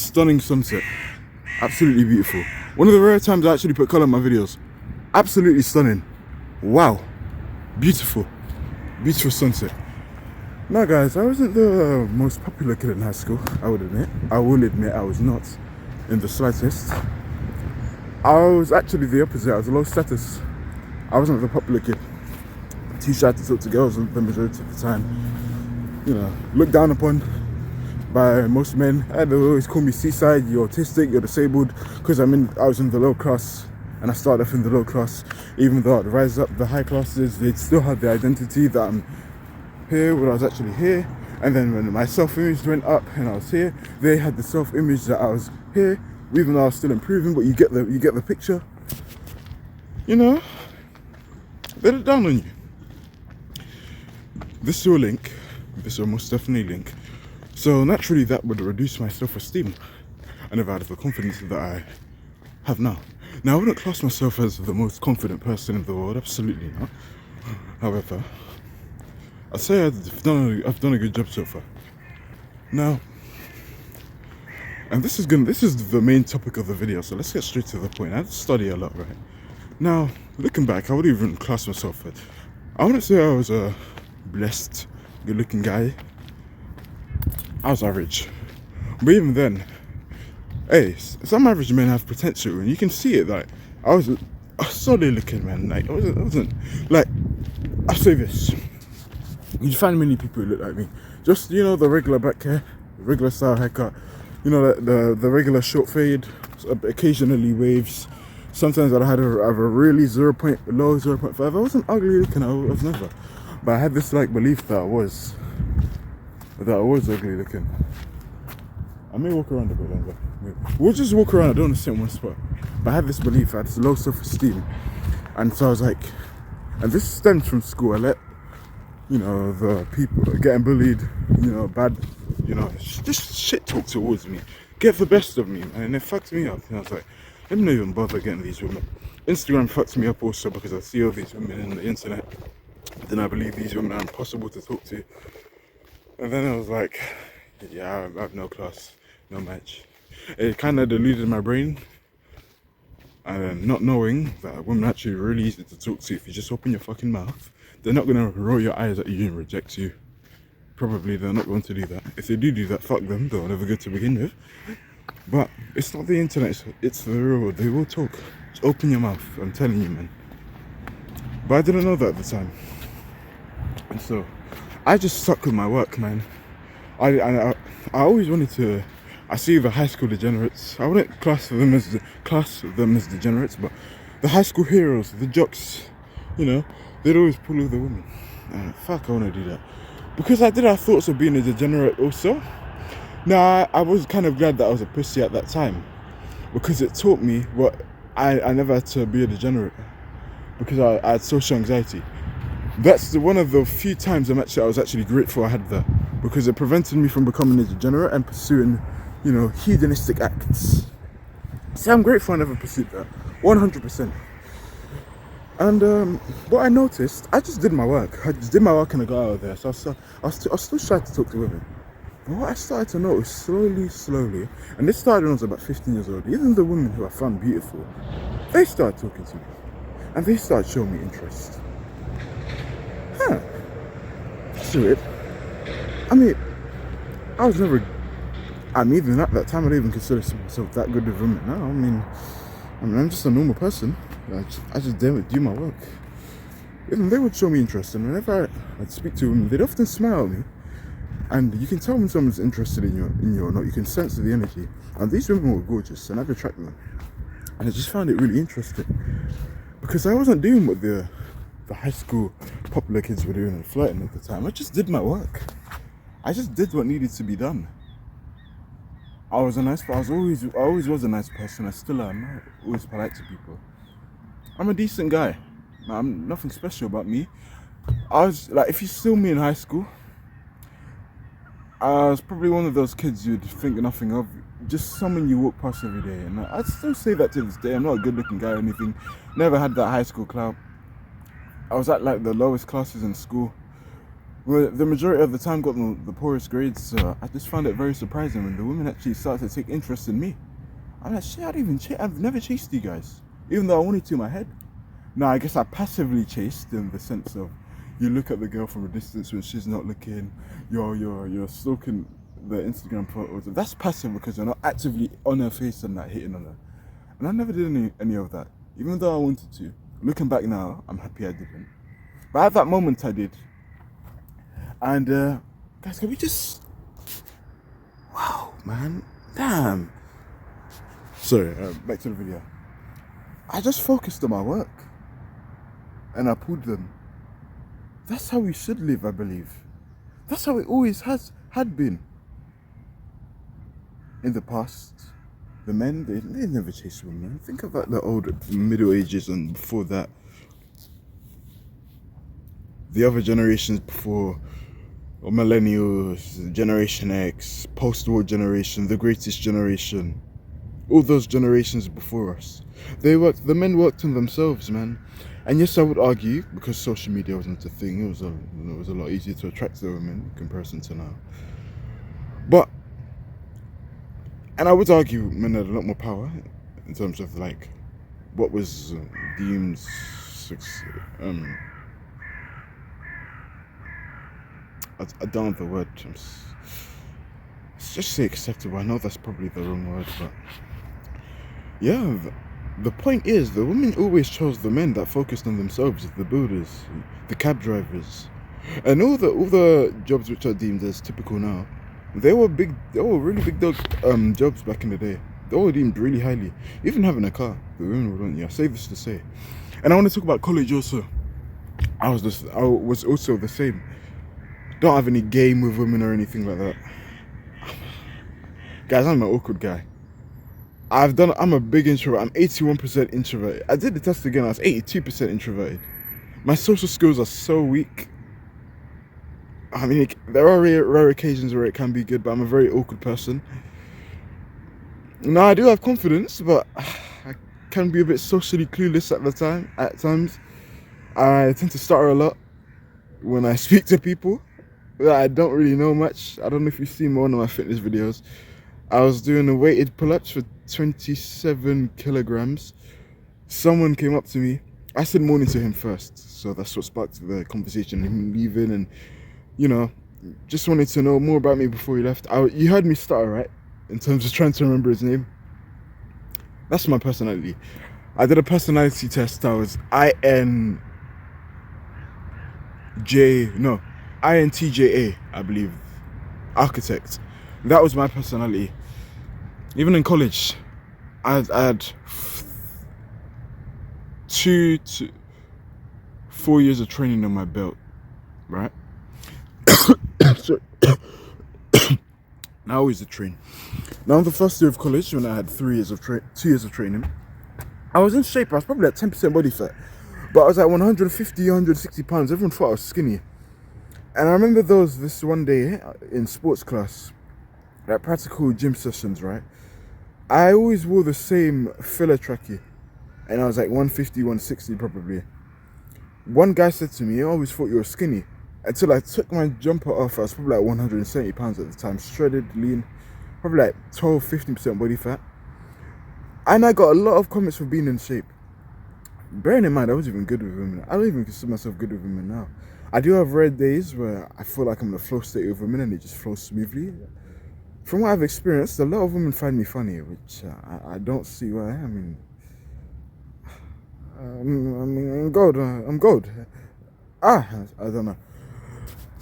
stunning sunset. Absolutely beautiful. One of the rare times I actually put colour in my videos. Absolutely stunning. Wow. Beautiful. Beautiful sunset. Now guys, I wasn't the most popular kid in high school, I would admit. I will admit I was not in the slightest. I was actually the opposite. I was low status. I wasn't the popular kid. Too shy to talk to girls the majority of the time. You know, looked down upon by most men. They would always call me Seaside, you're autistic, you're disabled, because I was in the low class, and I started off in the low class. Even though I'd rise up the high classes, they'd still have the identity that I'm here when I was actually here. And then when my self-image went up and I was here, they had the self-image that I was here, even though I was still improving. But you get the picture. You know, they look down on you. This will link. This will most definitely link. So naturally, that would reduce my self-esteem. I never had the confidence that I have now. Now, I wouldn't class myself as the most confident person in the world. Absolutely not. However, I'd say I've done a good job so far. Now, and this is the main topic of the video. So let's get straight to the point. I study a lot, right? Now, looking back, I wouldn't even class myself as. I wouldn't say I was a blessed, good-looking guy. I was average. But even then, hey, some average men have potential, and you can see it. Like, I was solid looking, man. Like, I wasn't like, I'll say this. You find many people who look like me. Just, you know, the regular back hair, regular style haircut, you know, the regular short fade, occasionally waves. Sometimes I had a really 0.5. I wasn't ugly looking, I was never. But I had this like belief that I was ugly looking. I may walk around a bit longer. We'll just walk around, I don't want to sit in one spot. But I had this belief, I had this low self-esteem. And so I was like, and this stems from school. I let, you know, the people getting bullied, you know, bad, you know, just shit talk towards me. Get the best of me, man. And it fucked me up. And I was like, let me not even bother getting these women. Instagram fucks me up also because I see all these women on the internet. Then I believe these women are impossible to talk to. And then I was like, yeah, I have no class, no match. It kind of deluded my brain. And then not knowing that women are actually really easy to talk to if you just open your fucking mouth. They're not going to roll your eyes at you and reject you. Probably they're not going to do that. If they do that, fuck them. They're never good to begin with. But it's not the internet, it's the real world. They will talk. Just open your mouth, I'm telling you, man. But I didn't know that at the time. And so, I just stuck with my work, man. I always wanted to. I see the high school degenerates. I wouldn't class them as degenerates, but the high school heroes, the jocks, you know, they'd always pull over the women. Fuck, I want to do that because I had thoughts of being a degenerate also. Now I was kind of glad that I was a pussy at that time because it taught me what I never had to be a degenerate because I had social anxiety. That's one of the few times I was actually grateful I had that because it prevented me from becoming a degenerate and pursuing, you know, hedonistic acts. See, I'm grateful I never pursued that, 100%. And what I noticed, I just did my work. I just did my work and I got out of there. So I was still shy to talk to women. But what I started to notice slowly, and this started when I was about 15 years old, even the women who I found beautiful, they started talking to me. And they started showing me interest. That's weird. I mean, even at that time, I didn't even consider myself that good of a woman. No, I mean, I'm just a normal person. I just didn't do my work. Even they would show me interest, and whenever I'd speak to women, they'd often smile at me. And you can tell when someone's interested in you or not. You can sense the energy. And these women were gorgeous, and I'd attract them. And I just found it really interesting because I wasn't doing what the high school popular kids were doing and flirting at the time. I just did my work. I just did what needed to be done. I always was a nice person. I still am. I'm always polite to people. I'm a decent guy. I'm nothing special about me. I was like, if you saw me in high school, I was probably one of those kids you'd think nothing of. Just someone you walk past every day. And I'd still say that to this day. I'm not a good looking guy or anything. Never had that high school clout. I was at like the lowest classes in school. well, the majority of the time got the poorest grades. So I just found it very surprising when the women actually started to take interest in me. I'm like, shit, I've never chased you guys, even though I wanted to in my head. Now, I guess I passively chased in the sense of you look at the girl from a distance when she's not looking, you're stalking the Instagram photos. That's passive because you're not actively on her face and not hitting on her. And I never did any of that, even though I wanted to. Looking back now, I'm happy I didn't. But at that moment, I did. And guys, can we just? Wow, man, damn. Sorry, back to the video. I just focused on my work. And I pulled them. That's how we should live, I believe. That's how it always had been. In the past, the men, they never chased women. Think about the old Middle Ages and before that. The other generations before, or millennials, Generation X, post-war generation, the greatest generation. All those generations before us. The men worked on themselves, man. And yes, I would argue, because social media wasn't a thing, it was a lot easier to attract the women in comparison to now. But, and I would argue men had a lot more power in terms of like what was deemed I don't know the word. Let's just say acceptable. I know that's probably the wrong word, but yeah. The point is, the women always chose the men that focused on themselves, the builders, the cab drivers, and all the jobs which are deemed as typical now. They were really big dog jobs back in the day. They were deemed really highly. Even having a car, the women wouldn't. Yeah, I say this to say. And I want to talk about college also. I was also the same. Don't have any game with women or anything like that. Guys, I'm an awkward guy. I'm a big introvert. I'm 81% introverted. I did the test again. I was 82% introverted. My social skills are so weak. I mean, there are rare occasions where it can be good, but I'm a very awkward person. Now, I do have confidence, but I can be a bit socially clueless at times. I tend to stutter a lot when I speak to people that I don't really know much. I don't know if you've seen one of my fitness videos. I was doing the weighted pull-ups for 27 kilograms. Someone came up to me. I said morning to him first, so that's what sparked the conversation, him leaving, and just wanted to know more about me before he left. You heard me stutter, right? In terms of trying to remember his name. That's my personality. I did a personality test. I was INTJA, I believe, architect. That was my personality. Even in college, I had 2 to 4 years of training on my belt, right? So, I always did train. Now, the first year of college, when I had 2 years of training, I was in shape. I was probably at 10% body fat, but I was at 150, 160 pounds. Everyone thought I was skinny. And I remember this one day in sports class, like practical gym sessions, right? I always wore the same filler trackie, and I was like 150, 160 probably. One guy said to me, I always thought you were skinny. Until I took my jumper off, I was probably like 170 pounds at the time, shredded, lean, probably like 12, 15% body fat. And I got a lot of comments for being in shape. Bearing in mind, I wasn't even good with women. I don't even consider myself good with women now. I do have rare days where I feel like I'm in a flow state with women and it just flows smoothly. From what I've experienced, a lot of women find me funny, which I don't see why. I'm gold. I don't know.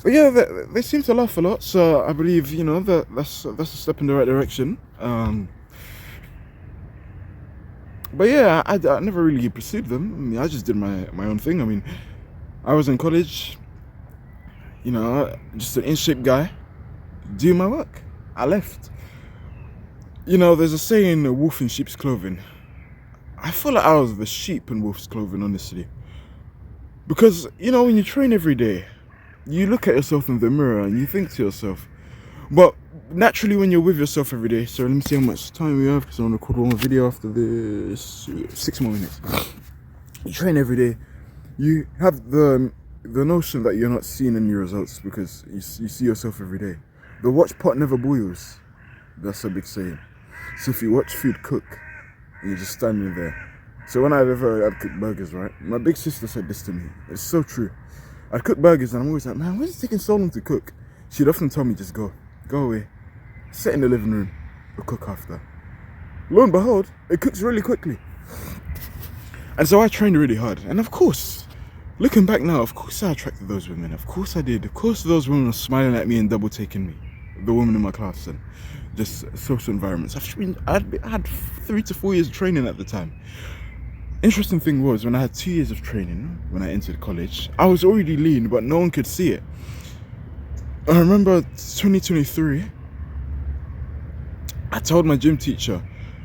But yeah, they seem to laugh a lot, so I believe, that's a step in the right direction. But yeah, I never really pursued them. I mean, I just did my own thing. I mean, I was in college, just an in-shape guy, doing my work. I left. There's a saying, a wolf in sheep's clothing. I feel like I was the sheep in wolf's clothing, honestly. Because, when you train every day, you look at yourself in the mirror and you think to yourself, but naturally when you're with yourself every day, so let me see how much time we have, because I want to record one more video after this, 6 more minutes. You train every day, you have the the notion that you're not seeing any results because you see yourself every day. The watch pot never boils. That's a big saying. So if you watch food cook and you're just standing there. So when I'd cook burgers, right? My big sister said this to me. It's so true. I'd cook burgers and I'm always like, man, why is it taking so long to cook? She'd often tell me, just go away, sit in the living room, we'll cook after. Lo and behold, it cooks really quickly. And so I trained really hard. And of course, looking back now, of course I attracted those women. Of course I did. Of course those women were smiling at me and double taking me. The women in my class and just social environments. I had 3 to 4 years of training at the time. Interesting thing was, when I had 2 years of training, when I entered college, I was already lean, but no one could see it. I remember 2023, I told my gym teacher,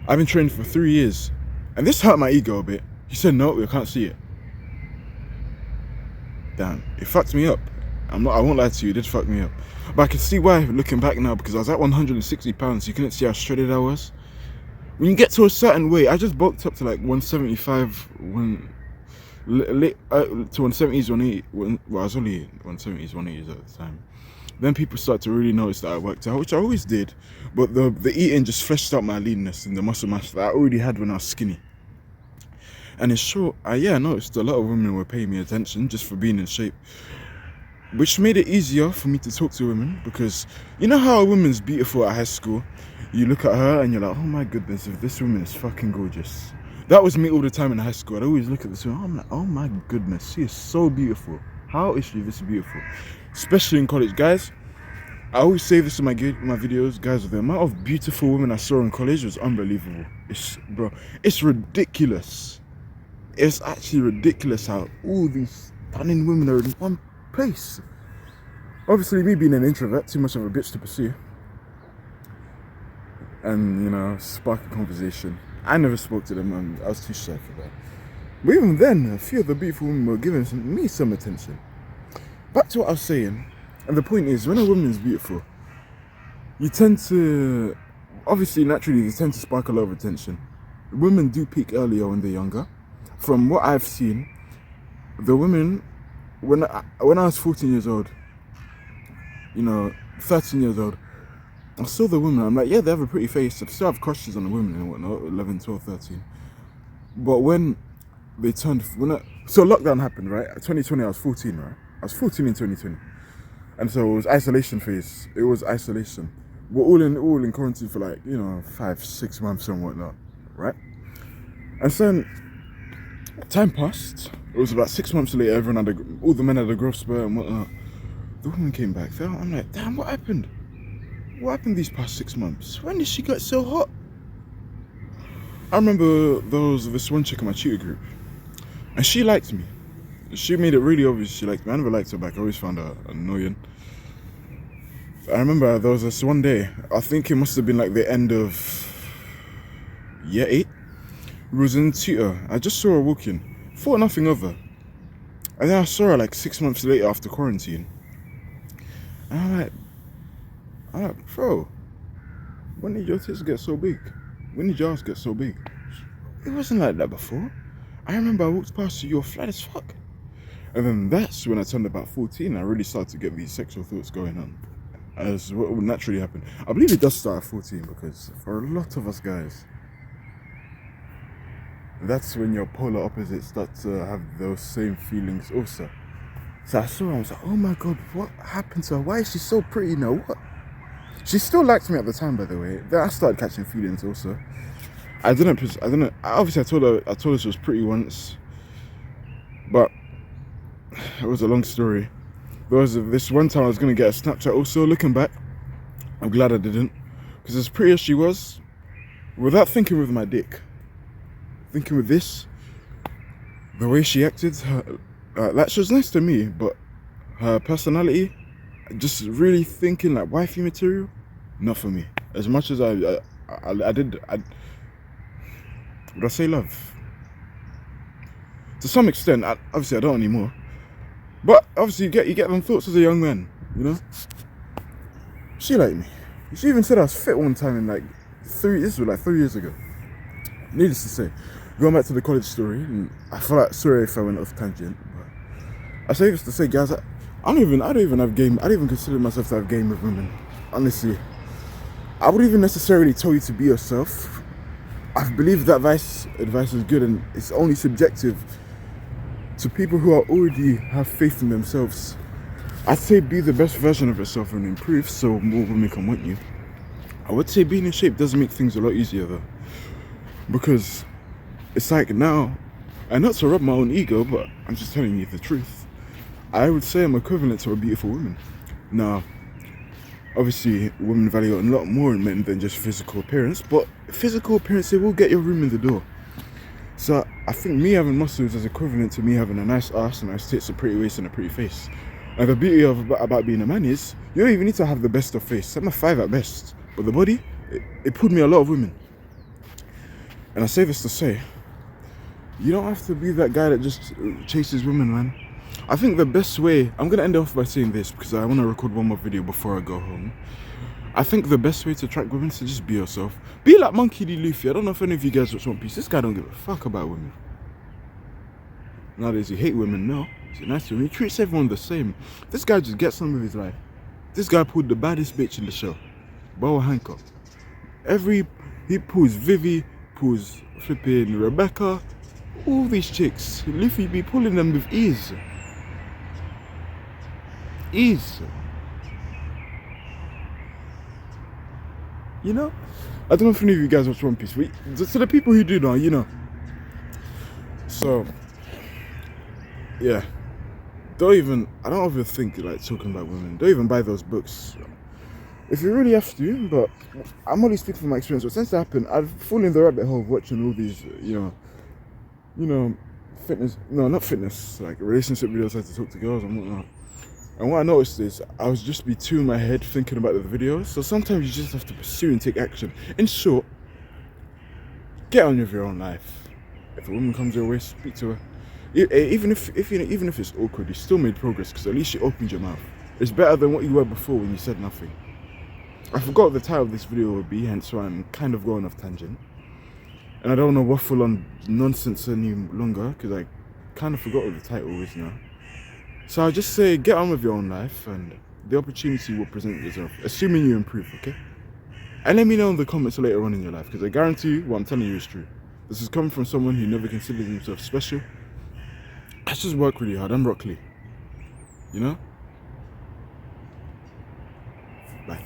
I've been training for 3 years. And this hurt my ego a bit. He said, no, you can't see it. Damn, it fucked me up. I won't lie to you, it did fuck me up. But I can see why, looking back now, because I was at 160 pounds, you couldn't see how shredded I was. When you get to a certain weight, I just bulked up to like 175, to 170s, 180, well, I was only 170s, 180s at the time. Then people start to really notice that I worked out, which I always did, but the eating just fleshed out my leanness and the muscle mass that I already had when I was skinny. And in short, I noticed a lot of women were paying me attention just for being in shape, which made it easier for me to talk to women, because you know how a woman's beautiful at high school? You look at her and you're like, oh my goodness, if this woman is fucking gorgeous. That was me all the time in high school. I'd always look at this woman, I'm like, oh my goodness, she is so beautiful. How is she this beautiful? Especially in college, guys. I always say this in my videos, guys. The amount of beautiful women I saw in college was unbelievable. It's ridiculous. It's actually ridiculous how all these stunning women are in one place. Obviously, me being an introvert, too much of a bitch to pursue. And, you know, spark a conversation. I never spoke to them and I was too shy for that. But even then, a few of the beautiful women were giving me some attention. Back to what I was saying, and the point is, when a woman is beautiful, you tend to, obviously, naturally, they tend to spark a lot of attention. Women do peak earlier when they're younger. From what I've seen, the women, when I was 14 years old, 13 years old, I saw the women, I'm like, yeah, they have a pretty face. I still have crushes on the women and whatnot, 11, 12, 13. But when they turned, so lockdown happened, right? 2020, I was 14, right? I was 14 in 2020. And so it was isolation phase. It was isolation. We're all in quarantine for like, 5-6 months and whatnot, right? And so time passed. It was about 6 months later, all the men had a growth spurt and whatnot. The woman came back. I'm like, damn, what happened? What happened these past 6 months? When did she get so hot? I remember there was this one chick in my tutor group, and she liked me. She made it really obvious she liked me. I never liked her back. I always found her annoying. I remember there was this one day, I think it must have been like the end of year 8. We was in tutor. I just saw her walking. Thought nothing of her. And then I saw her like 6 months later after quarantine. And I'm like, bro, when did your tits get so big? When did your ass get so big? It wasn't like that before. I remember I walked past you, you were flat as fuck. And then that's when I turned about 14, I really started to get these sexual thoughts going on. As what would naturally happen. I believe it does start at 14, because for a lot of us guys, that's when your polar opposites start to have those same feelings also. So I saw her, I was like, oh my god, what happened to her? Why is she so pretty now? What? She still liked me at the time, by the way. Then I started catching feelings also. Obviously I told her she was pretty once, but it was a long story. There was this one time I was going to get a Snapchat also. Looking back, I'm glad I didn't, because as pretty as she was, without thinking with my dick, thinking with this, the way she acted, like she was nice to me, but her personality, just really thinking like wifey material, not for me. As much as I would I say love? To some extent, obviously I don't anymore. But obviously you get them thoughts as a young man, you know? She liked me. She even said I was fit one time in like this was like 3 years ago. Needless to say, going back to the college story, and I feel like, sorry if I went off tangent, but I say this to say, guys, I don't even have game. I don't even consider myself to have game with women. Honestly, I wouldn't even necessarily tell you to be yourself. I believe that advice is good, and it's only subjective to people who are already have faith in themselves. I'd say be the best version of yourself and improve so more women can want you. I would say being in shape does make things a lot easier though, because it's like now, and not to rub my own ego, but I'm just telling you the truth. I would say I'm equivalent to a beautiful woman. Now, obviously, women value a lot more in men than just physical appearance, but physical appearance, it will get your room in the door. So I think me having muscles is equivalent to me having a nice ass, a nice tits, a pretty waist, and a pretty face. And the beauty about being a man is, you don't even need to have the best of face. I'm a 5 at best. But the body, it pulled me a lot of women. And I say this to say, you don't have to be that guy that just chases women, man. I think the best way, I'm going to end off by saying this because I want to record one more video before I go home. I think the best way to attract women is to just be yourself. Be like Monkey D. Luffy. I don't know if any of you guys watch One Piece. This guy don't give a fuck about women. Nowadays, you hate women, no. He's nice to women. He treats everyone the same. This guy just gets on with his life. This guy pulled the baddest bitch in the show. Boa Hancock. He pulls Vivi, pulls flipping Rebecca, all these chicks. Luffy be pulling them with ease. Ease. You know? I don't know if any of you guys watch One Piece, but to the people who do know, you know. So, yeah. I don't even think like talking about women. Don't even buy those books. If you really have to, but I'm only speaking from my experience. What tends to happen, I've fallen in the rabbit hole of watching all these, fitness, no, not fitness, like relationship videos, how to talk to girls and whatnot. And what I noticed is I was just be too in my head thinking about the videos. So sometimes you just have to pursue and take action. In short, get on with your own life. If a woman comes your way, speak to her. Even if it's awkward, you still made progress because at least you opened your mouth. It's better than what you were before when you said nothing. I forgot what the title of this video would be, hence why I'm kind of going off tangent. And I don't want to waffle on nonsense any longer because I kind of forgot what the title is now. So I'll just say get on with your own life and the opportunity will present itself, assuming you improve, okay? And let me know in the comments later on in your life because I guarantee you what I'm telling you is true. This is coming from someone who never considered himself special. I just work really hard. I'm Rock Lee. You know? Bye.